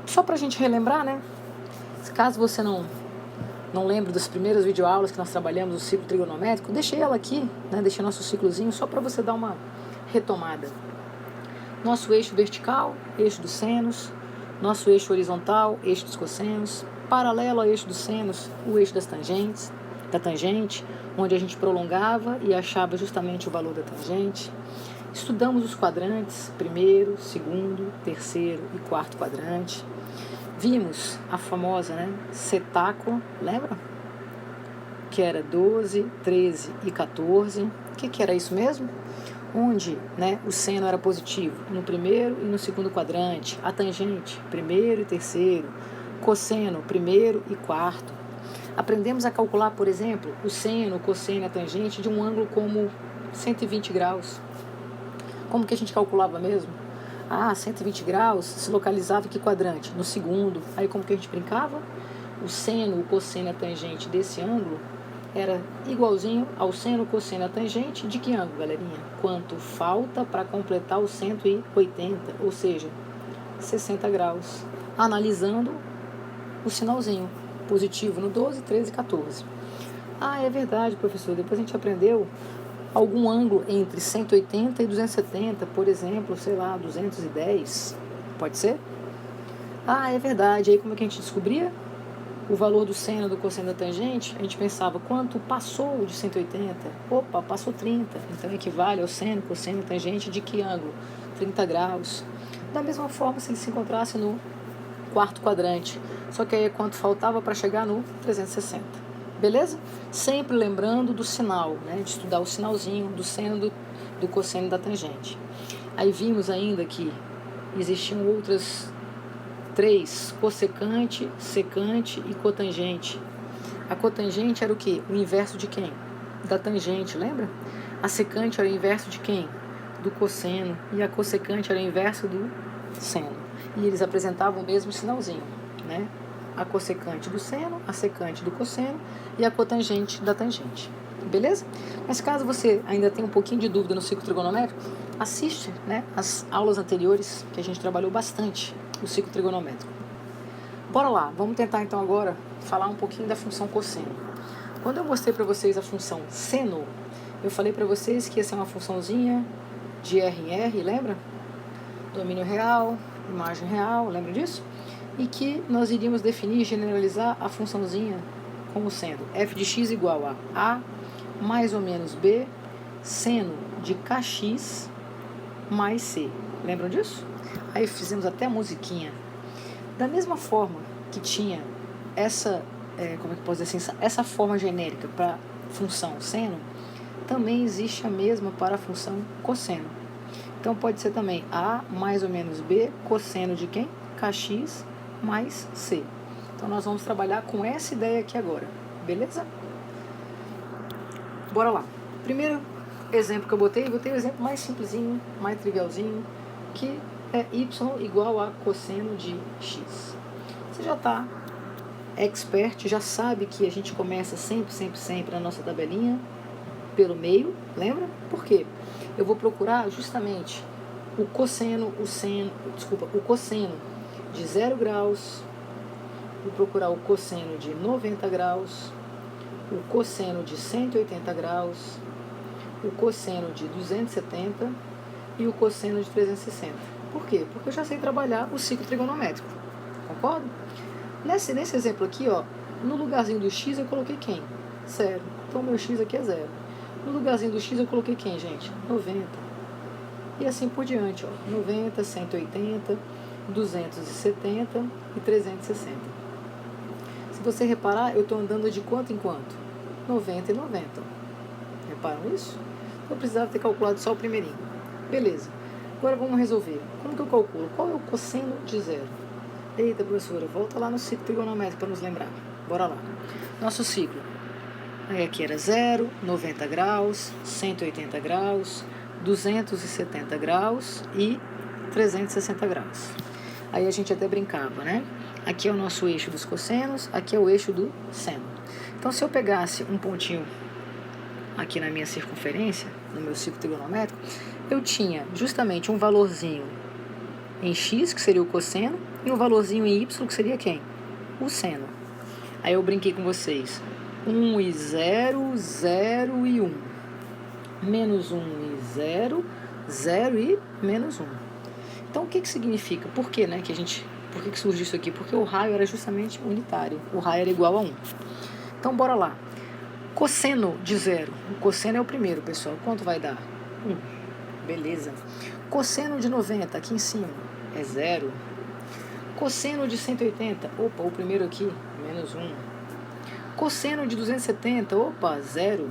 Só para a gente relembrar, né? Caso você não lembre das primeiras videoaulas que nós trabalhamos o ciclo trigonométrico, deixei ela aqui, né? Deixei nosso ciclozinho só para você dar uma retomada. Nosso eixo vertical, eixo dos senos. Nosso eixo horizontal, eixo dos cossenos. Paralelo ao eixo dos senos, o eixo das tangentes, da tangente, onde a gente prolongava e achava justamente o valor da tangente. Estudamos os quadrantes, primeiro, segundo, terceiro e quarto quadrante. Vimos a famosa, cetácua, lembra? Que era 12, 13 e 14. O que era isso mesmo? Onde, o seno era positivo no primeiro e no segundo quadrante, a tangente, primeiro e terceiro, cosseno, primeiro e quarto. Aprendemos a calcular, por exemplo, o seno, o cosseno e a tangente de um ângulo como 120 graus. Como que a gente calculava mesmo? 120 graus se localizava em que quadrante? No segundo. Aí como que a gente brincava? O seno, o cosseno e a tangente desse ângulo era igualzinho ao seno, cosseno e a tangente de que ângulo, galerinha? Quanto falta para completar os 180, ou seja, 60 graus. Analisando o sinalzinho, positivo no 12, 13 e 14. É verdade, professor, depois a gente aprendeu algum ângulo entre 180 e 270, por exemplo, 210, pode ser? É verdade, aí como é que a gente descobria? O valor do seno, do cosseno da tangente, a gente pensava, quanto passou de 180? Opa, passou 30, então equivale ao seno, cosseno, tangente de que ângulo? 30 graus. Da mesma forma, se ele se encontrasse no quarto quadrante, só que aí é quanto faltava para chegar no 360. Beleza? Sempre lembrando do sinal, de estudar o sinalzinho do seno, do cosseno e da tangente. Aí vimos ainda que existiam outras 3, cossecante, secante e cotangente. A cotangente era o quê? O inverso de quem? Da tangente, lembra? A secante era o inverso de quem? Do cosseno. E a cossecante era o inverso do seno. E eles apresentavam o mesmo sinalzinho, A cossecante do seno, a secante do cosseno e a cotangente da tangente. Beleza? Mas caso você ainda tenha um pouquinho de dúvida no ciclo trigonométrico, assiste, as aulas anteriores que a gente trabalhou bastante o ciclo trigonométrico. Bora lá, vamos tentar então agora falar um pouquinho da função cosseno. Quando eu mostrei para vocês a função seno, eu falei para vocês que ia ser uma funçãozinha de R em R, lembra? Domínio real, imagem real, lembra disso? E que nós iríamos definir e generalizar a funçãozinha como sendo f de x igual a mais ou menos b seno de kx mais c. Lembram disso? Aí fizemos até a musiquinha. Da mesma forma que tinha essa, essa forma genérica para a função seno, também existe a mesma para a função cosseno. Então pode ser também a mais ou menos b cosseno de quem? Kx mais c. Então nós vamos trabalhar com essa ideia aqui agora, beleza? Bora lá. Primeiro exemplo que eu botei o exemplo mais simplesinho, mais trivialzinho, que é y igual a cosseno de x. Você já está expert, já sabe que a gente começa sempre na nossa tabelinha pelo meio, lembra? Por quê? Eu vou procurar justamente o cosseno de 0 graus, vou procurar o cosseno de 90 graus, o cosseno de 180 graus, o cosseno de 270 e o cosseno de 360. Por quê? Porque eu já sei trabalhar o ciclo trigonométrico, concorda? Nesse exemplo aqui, no lugarzinho do x eu coloquei quem? 0. Então meu x aqui é 0. No lugarzinho do x eu coloquei quem, gente? 90. E assim por diante, 90, 180, 270 e 360. Se você reparar, eu estou andando de quanto em quanto? 90 e 90. Reparam isso? Eu precisava ter calculado só o primeirinho. Beleza. Agora vamos resolver. Como que eu calculo? Qual é o cosseno de 0? Eita, professora, volta lá no ciclo trigonométrico para nos lembrar. Bora lá. Nosso ciclo. Aí aqui era 0, 90 graus, 180 graus, 270 graus e 360 graus. Aí a gente até brincava, Aqui é o nosso eixo dos cossenos, aqui é o eixo do seno. Então, se eu pegasse um pontinho aqui na minha circunferência, no meu ciclo trigonométrico, eu tinha justamente um valorzinho em x, que seria o cosseno, e um valorzinho em y, que seria quem? O seno. Aí eu brinquei com vocês. 1 e 0, 0 e 1. Menos 1 e 0, 0 e menos 1. Então, o que significa? Por que, né, por que surgiu isso aqui? Porque o raio era justamente unitário. O raio era igual a 1. Então, bora lá. Cosseno de 0. O cosseno é o primeiro, pessoal. Quanto vai dar? 1. Beleza. Cosseno de 90, aqui em cima, é 0. Cosseno de 180, opa, o primeiro aqui, menos 1. Cosseno de 270, opa, 0.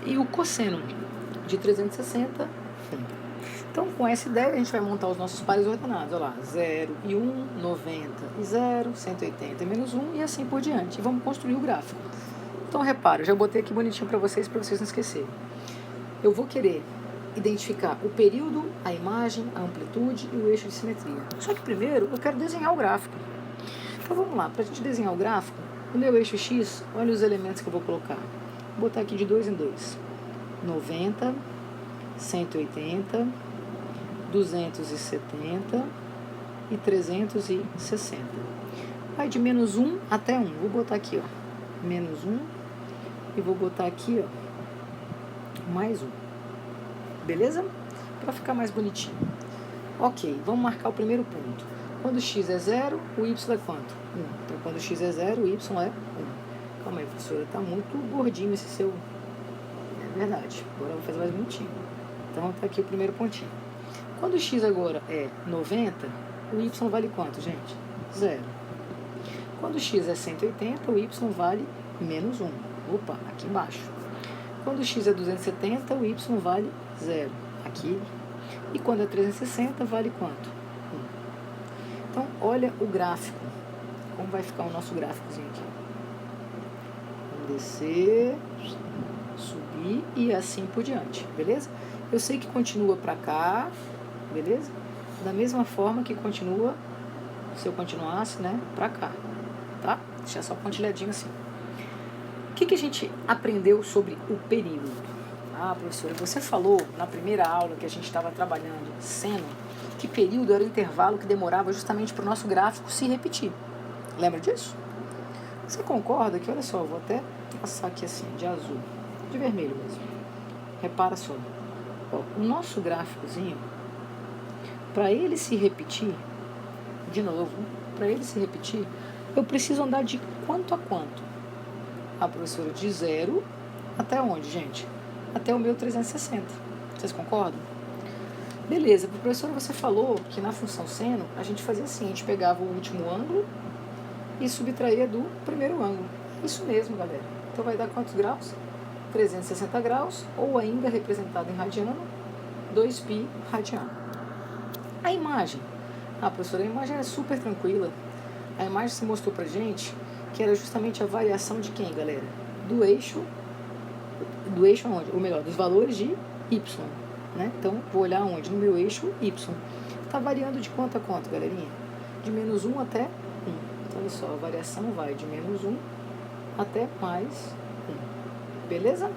E o cosseno de 360, 1. Então, com essa ideia, a gente vai montar os nossos pares ordenados. Olha lá, 0 e 1, 90 e 0, 180 e menos 1, e assim por diante. E vamos construir o gráfico. Então, repara, eu já botei aqui bonitinho para vocês não esquecerem. Eu vou querer identificar o período, a imagem, a amplitude e o eixo de simetria. Só que primeiro eu quero desenhar o gráfico. Então vamos lá, para a gente desenhar o gráfico, o meu eixo X, olha os elementos que eu vou colocar. Vou botar aqui de 2 em 2. 90, 180, 270 e 360. Vai de menos 1 até 1. Vou botar aqui, ó, menos 1 e vou botar aqui, ó, mais 1. Beleza? Para ficar mais bonitinho. Ok, vamos marcar o primeiro ponto. Quando x é 0, o y é quanto? 1. Então, quando x é 0, o y é 1. Calma aí, professora, tá muito gordinho esse seu... É verdade, agora eu vou fazer mais bonitinho. Então, tá aqui o primeiro pontinho. Quando x agora é 90, o y vale quanto, gente? 0. Quando x é 180, o y vale menos 1. Opa, aqui embaixo. Quando x é 270, o y vale 0. Aqui. E quando é 360, vale quanto? 1. Então, olha o gráfico. Como vai ficar o nosso gráficozinho aqui? Vamos descer, subir e assim por diante, beleza? Eu sei que continua para cá, beleza? Da mesma forma que continua, se eu continuasse, né, para cá, tá? Deixar só pontilhadinho assim. O que a gente aprendeu sobre o período? Ah, professora, você falou na primeira aula que a gente estava trabalhando seno, que período era o intervalo que demorava justamente para o nosso gráfico se repetir. Lembra disso? Você concorda que, olha só, eu vou até passar aqui assim, de azul, de vermelho mesmo. Repara só. Ó, o nosso gráficozinho, para ele se repetir, de novo, para ele se repetir, eu preciso andar de quanto a quanto? A professora, de 0 até onde, gente? Até o meu 360. Vocês concordam? Beleza, professora, você falou que na função seno a gente fazia assim, a gente pegava o último ângulo e subtraía do primeiro ângulo. Isso mesmo, galera. Então vai dar quantos graus? 360 graus, ou ainda representado em radiano, 2π radiano. A imagem. Ah, professora, a imagem é super tranquila. A imagem se mostrou pra gente que era justamente a variação de quem, galera? Do eixo onde? Ou melhor, dos valores de y, né? Então, vou olhar onde? No meu eixo y. Está variando de quanto a quanto, galerinha? De menos 1 até 1. Então, olha só, a variação vai de menos 1 até mais 1. Beleza?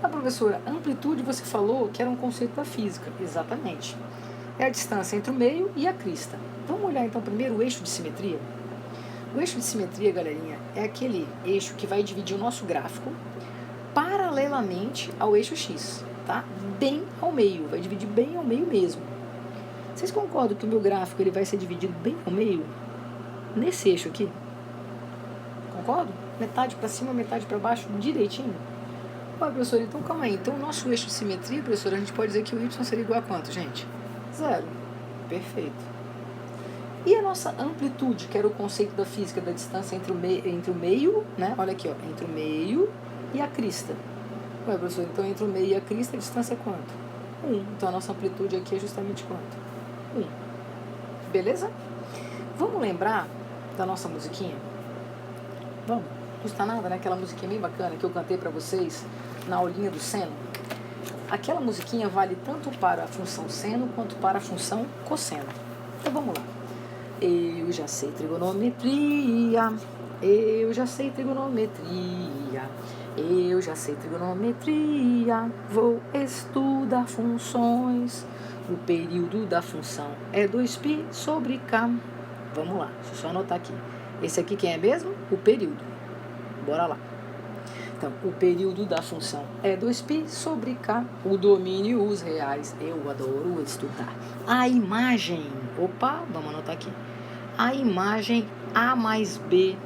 A professora, amplitude você falou que era um conceito da física. Exatamente. É a distância entre o meio e a crista. Vamos olhar então primeiro o eixo de simetria? O eixo de simetria, galerinha, é aquele eixo que vai dividir o nosso gráfico paralelamente ao eixo X, tá? Bem ao meio, vai dividir bem ao meio mesmo. Vocês concordam que o meu gráfico ele vai ser dividido bem ao meio? Nesse eixo aqui? Concordo? Metade para cima, metade para baixo, direitinho? Ué, professor, então calma aí. Então o nosso eixo de simetria, professor, a gente pode dizer que o y seria igual a quanto, gente? 0. Perfeito. E a nossa amplitude, que era o conceito da física da distância entre o meio, né? Olha aqui, ó, entre o meio e a crista. Ué, professor, então entre o meio e a crista a distância é quanto? 1. Então a nossa amplitude aqui é justamente quanto? 1. Beleza? Vamos lembrar da nossa musiquinha? Vamos? Não custa nada, né? Aquela musiquinha bem bacana que eu cantei pra vocês na aulinha do seno. Aquela musiquinha vale tanto para a função seno quanto para a função cosseno. Então vamos lá. Eu já sei trigonometria, eu já sei trigonometria, eu já sei trigonometria, vou estudar funções, o período da função é 2π sobre k. Vamos lá, deixa eu só anotar aqui. Esse aqui quem é mesmo? O período. Bora lá. Então, o período da função é 2π sobre k. O domínio, os reais, eu adoro estudar. A imagem, opa, vamos anotar aqui. A imagem A mais B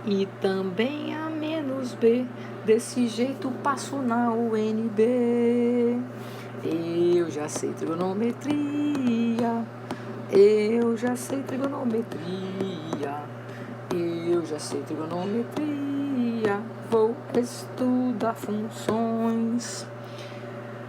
e também A menos B. Desse jeito passo na UNB. Eu já sei trigonometria. Eu já sei trigonometria. Eu já sei trigonometria. Vou estudar funções.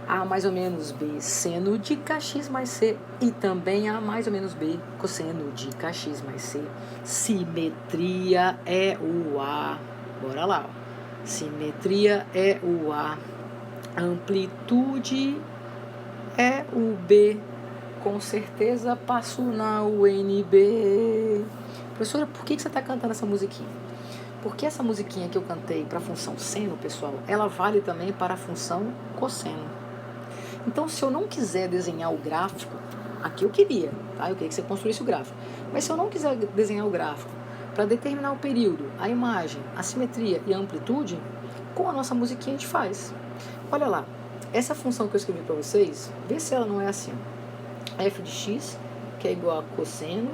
A mais ou menos B, seno de kx mais c. E também A mais ou menos B, cosseno de kx mais c. Simetria é o A. Bora lá, ó. Simetria é o A. Amplitude é o B. Com certeza passo na UNB. Professora, por que você está cantando essa musiquinha? Porque essa musiquinha que eu cantei para a função seno, pessoal, ela vale também para a função cosseno. Então, se eu não quiser desenhar o gráfico, aqui eu queria, tá? Eu queria que você construísse o gráfico. Mas se eu não quiser desenhar o gráfico para determinar o período, a imagem, a simetria e a amplitude, com a nossa musiquinha a gente faz. Olha lá, essa função que eu escrevi para vocês, vê se ela não é assim. F de x, que é igual a cosseno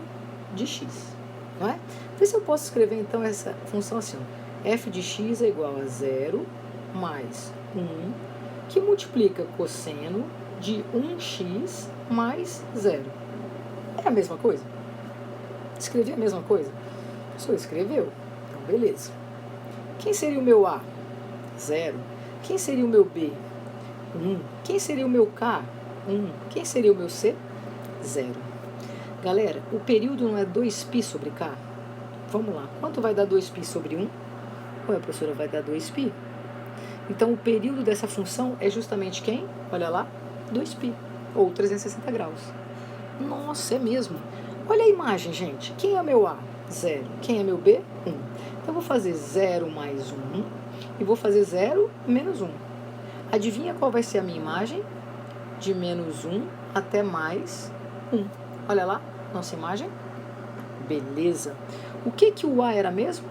de x, não é? Vê se eu posso escrever então essa função assim, ó. F de x é igual a 0 mais 1, que multiplica cosseno de 1x mais 0. É a mesma coisa? Escrevi a mesma coisa? A pessoa escreveu. Então, beleza. Quem seria o meu A? 0. Quem seria o meu B? 1. Quem seria o meu K? 1. Quem seria o meu C? 0. Galera, o período não é 2π sobre K? Vamos lá. Quanto vai dar 2π sobre 1? Ué, professora, vai dar 2π. Então, o período dessa função é justamente quem? Olha lá, 2π, ou 360 graus. Nossa, é mesmo. Olha a imagem, gente. Quem é meu A? 0. Quem é meu B? 1. Então, eu vou fazer 0 mais 1 e vou fazer 0 menos 1. Adivinha qual vai ser a minha imagem? De menos 1 até mais 1. Olha lá, nossa imagem. Beleza. O que o A era mesmo?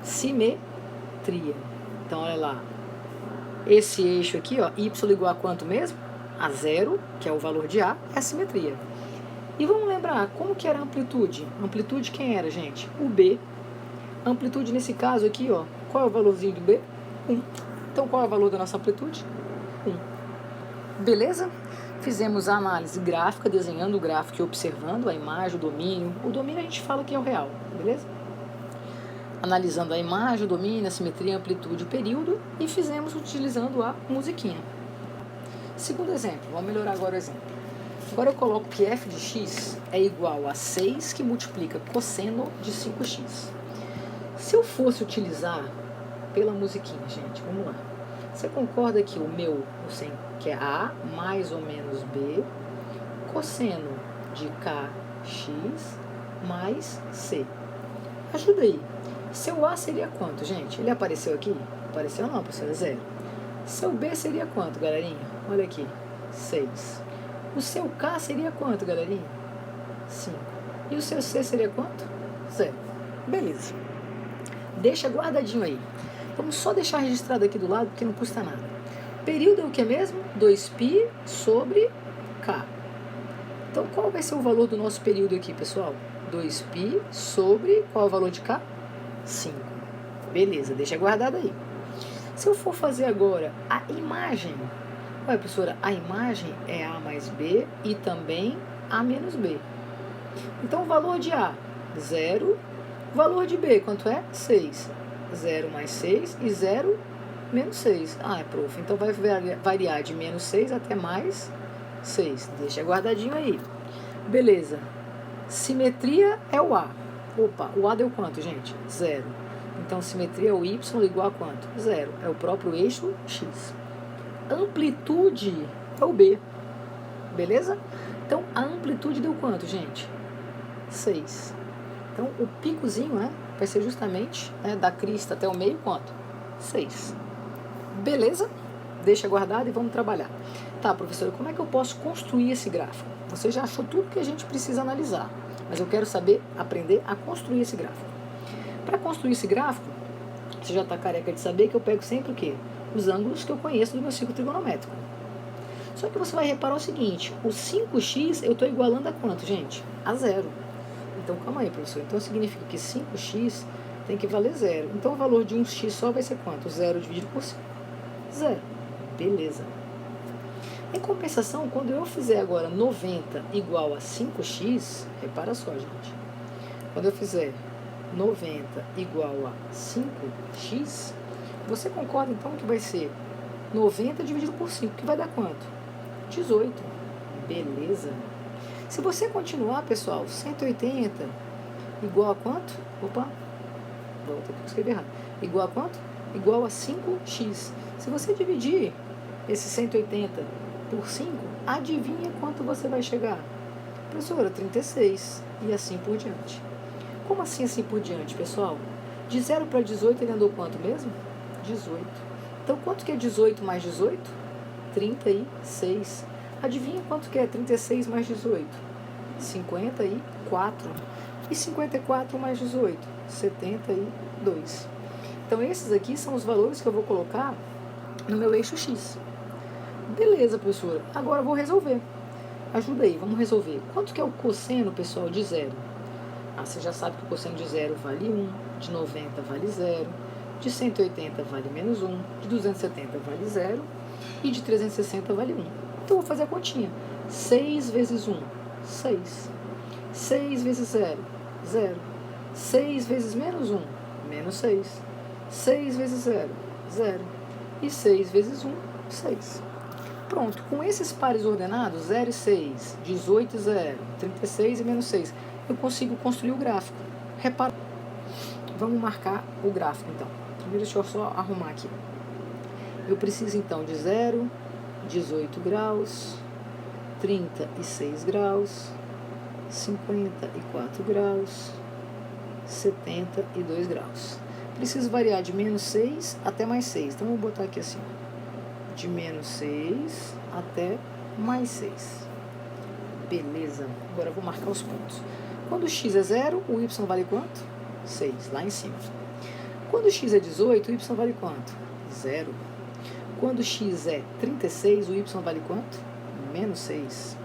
Simetria. Então, olha lá. Esse eixo aqui, ó, y igual a quanto mesmo? A 0, que é o valor de A, é a simetria. E vamos lembrar, como que era a amplitude? Amplitude quem era, gente? O B. Amplitude nesse caso aqui, ó, qual é o valorzinho do B? 1. Então, qual é o valor da nossa amplitude? 1. Beleza? Fizemos a análise gráfica, desenhando o gráfico e observando a imagem, o domínio. O domínio a gente fala que é o real, beleza? Analisando a imagem, o domínio, a simetria, a amplitude, o período, e fizemos utilizando a musiquinha. Segundo exemplo, vamos melhorar agora o exemplo. Agora eu coloco que f de x é igual a 6 que multiplica cosseno de 5x. Se eu fosse utilizar pela musiquinha, gente, vamos lá. Você concorda que o meu, que é A mais ou menos B, cosseno de kx mais c. Ajuda aí. Seu A seria quanto, gente? Ele apareceu aqui? Apareceu não, professor, é 0. Seu B seria quanto, galerinha? Olha aqui, 6. O seu K seria quanto, galerinha? 5. E o seu C seria quanto? 0. Beleza. Deixa guardadinho aí. Vamos só deixar registrado aqui do lado, porque não custa nada. Período é o que mesmo? 2π sobre K. Então, qual vai ser o valor do nosso período aqui, pessoal? 2π sobre, qual é o valor de K? 5. Beleza, deixa guardado aí. Se eu for fazer agora a imagem, ué, professora, a imagem é A mais B e também A menos B. Então, o valor de A, 0. O valor de B, quanto é? 6. 0 mais 6 e 0 menos 6. Ah, prof, então vai variar de menos 6 até mais 6. Deixa guardadinho aí. Beleza. Simetria é o A. Opa, o A deu quanto, gente? 0. Então, simetria é o Y igual a quanto? 0. É o próprio eixo X. Amplitude é o B. Beleza? Então, a amplitude deu quanto, gente? 6. Então, o picozinho, né, vai ser justamente, né, da crista até o meio, quanto? 6. Beleza? Deixa guardado e vamos trabalhar. Tá, professora, como é que eu posso construir esse gráfico? Você já achou tudo que a gente precisa analisar, mas eu quero saber, aprender a construir esse gráfico. Para construir esse gráfico, você já está careca de saber que eu pego sempre o quê? Os ângulos que eu conheço do meu ciclo trigonométrico. Só que você vai reparar o seguinte, o 5x eu estou igualando a quanto, gente? A zero. Então, calma aí, professor. Então, significa que 5x tem que valer zero. Então, o valor de 1x só vai ser quanto? Zero dividido por 5. Zero. Beleza. Em compensação, quando eu fizer agora 90 igual a 5x, repara só, gente. Quando eu fizer 90 igual a 5x, você concorda, então, que vai ser 90 dividido por 5, que vai dar quanto? 18. Beleza. Se você continuar, pessoal, 180 igual a quanto? Opa, volta aqui, eu escrevi errado. Igual a quanto? Igual a 5x. Se você dividir esse 180 por 5, adivinha quanto você vai chegar? Professora, 36. E assim por diante. Como assim por diante, pessoal? De 0 para 18 ele andou quanto mesmo? 18. Então, quanto que é 18 mais 18? 36. Adivinha quanto que é 36 mais 18? 54. E 54 mais 18? 72. Então, esses aqui são os valores que eu vou colocar no meu eixo X. Beleza, professora. Agora eu vou resolver. Ajuda aí, vamos resolver. Quanto que é o cosseno, pessoal, de 0? Você já sabe que o cosseno de 0 vale 1, de 90 vale 0, de 180 vale menos 1, de 270 vale 0 e de 360 vale 1. Então, eu vou fazer a continha. 6 vezes 1, 6. 6 vezes 0, 0. 6 vezes menos 1, menos 6. 6 vezes 0, 0. E 6 vezes 1, 6. Pronto, com esses pares ordenados, 0 e 6, 18 e 0, 36 e menos 6, eu consigo construir o gráfico. Repara. Vamos marcar o gráfico, então. Primeiro, deixa eu só arrumar aqui. Eu preciso, então, de 0, 18 graus, 36 graus, 54 graus, 72 graus. Preciso variar de menos 6 até mais 6. Então, eu vou botar aqui assim, ó. De menos 6 até mais 6. Beleza. Agora eu vou marcar os pontos. Quando x é 0, o y vale quanto? 6, lá em cima. Quando x é 18, o y vale quanto? 0. Quando x é 36, o y vale quanto? Menos 6.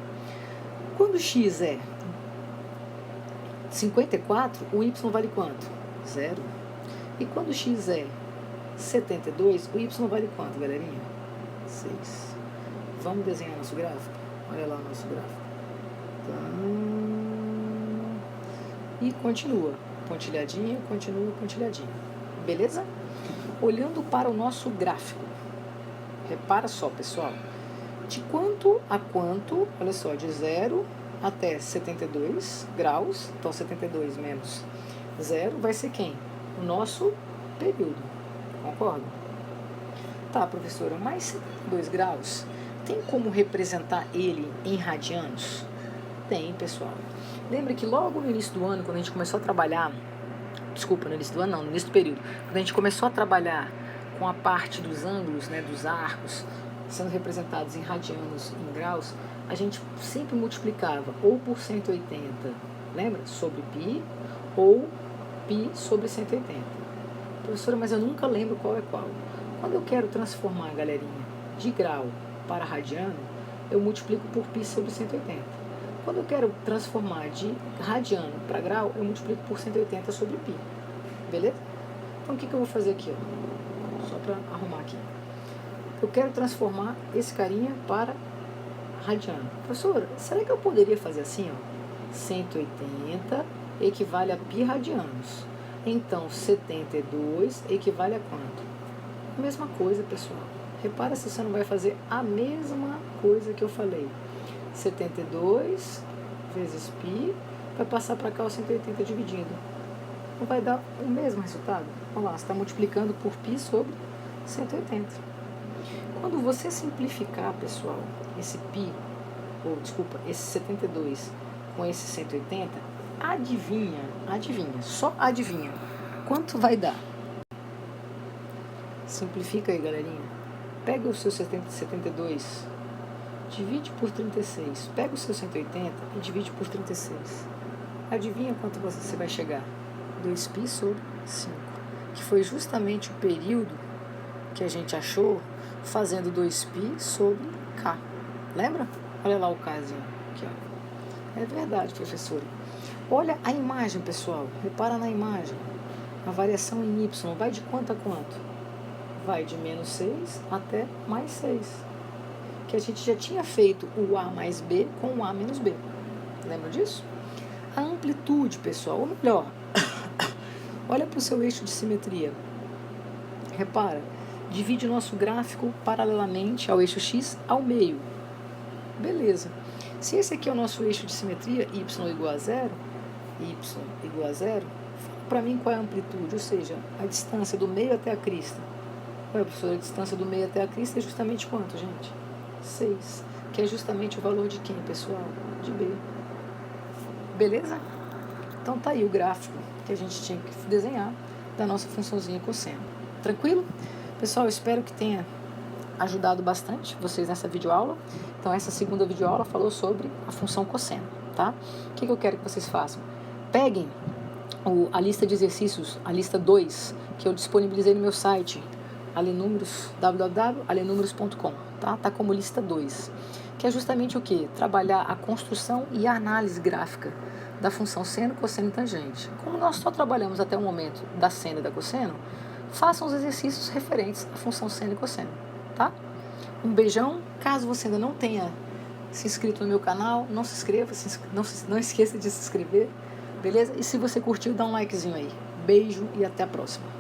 Quando x é 54, o y vale quanto? 0. E quando x é 72, o y vale quanto, galerinha? 6. Vamos desenhar nosso gráfico? Olha lá o nosso gráfico. E continua. Pontilhadinha, continua, pontilhadinha. Beleza? Olhando para o nosso gráfico. Repara só, pessoal. De quanto a quanto, olha só, de 0 até 72 graus, então 72 menos 0 vai ser quem? O nosso período. Concorda? Tá, professora, mas 72 graus, tem como representar ele em radianos? Tem, pessoal. Lembra que logo no início do ano, quando a gente começou a trabalhar, no início do ano não, no início do período, quando a gente começou a trabalhar com a parte dos ângulos, né, dos arcos, sendo representados em radianos, em graus, a gente sempre multiplicava ou por 180, lembra? Sobre π, ou π sobre 180. Professora, mas eu nunca lembro qual é qual. Quando eu quero transformar, galerinha, de grau para radiano, eu multiplico por π sobre 180. Quando eu quero transformar de radiano para grau, eu multiplico por 180 sobre π. Beleza? Então, o que eu vou fazer aqui? Ó? Só para arrumar aqui. Eu quero transformar esse carinha para radiano. Professora, será que eu poderia fazer assim? Ó? 180 equivale a π radianos. Então, 72 equivale a quanto? A mesma coisa, pessoal. Repara se você não vai fazer a mesma coisa que eu falei. 72 vezes π, vai passar para cá o 180 dividido. Não vai dar o mesmo resultado? Olha lá, você está multiplicando por π sobre 180. Quando você simplificar, pessoal, esse π, esse 72 com esse 180, adivinha, só adivinha, quanto vai dar? Simplifica aí, galerinha. Pega o seu 72 divide por 36. Pega o seu 180 e divide por 36. Adivinha quanto você vai chegar? 2π sobre 5. Que foi justamente o período que a gente achou fazendo 2π sobre k. Lembra? Olha lá o kzinho. Aqui, ó. É verdade, professora. Olha a imagem, pessoal. Repara na imagem. A variação em y vai de quanto a quanto? Vai de menos 6 até mais 6. Que a gente já tinha feito o A mais B com o A menos B. Lembra disso? A amplitude, pessoal, ou melhor, olha para o seu eixo de simetria. Repara, divide o nosso gráfico paralelamente ao eixo X ao meio. Beleza. Se esse aqui é o nosso eixo de simetria, y igual a zero, fala para mim qual é a amplitude, ou seja, a distância do meio até a crista. Ué, professor, a distância do meio até a crista é justamente quanto, gente? 6, que é justamente o valor de quem, pessoal? De B. Beleza? Então tá aí o gráfico que a gente tinha que desenhar da nossa funçãozinha cosseno. Tranquilo? Pessoal, eu espero que tenha ajudado bastante vocês nessa videoaula. Então essa segunda videoaula falou sobre a função cosseno, tá? O que eu quero que vocês façam? Peguem a lista de exercícios, a lista 2, que eu disponibilizei no meu site, www.alenumeros.com, tá? Tá como lista 2, que é justamente o que? Trabalhar a construção e a análise gráfica da função seno, cosseno e tangente. Como nós só trabalhamos até o momento da seno e da cosseno, façam os exercícios referentes à função seno e cosseno, tá? Um beijão. Caso você ainda não tenha se inscrito no meu canal, não se inscreva, não esqueça de se inscrever, beleza? E se você curtiu, dá um likezinho aí. Beijo e até a próxima.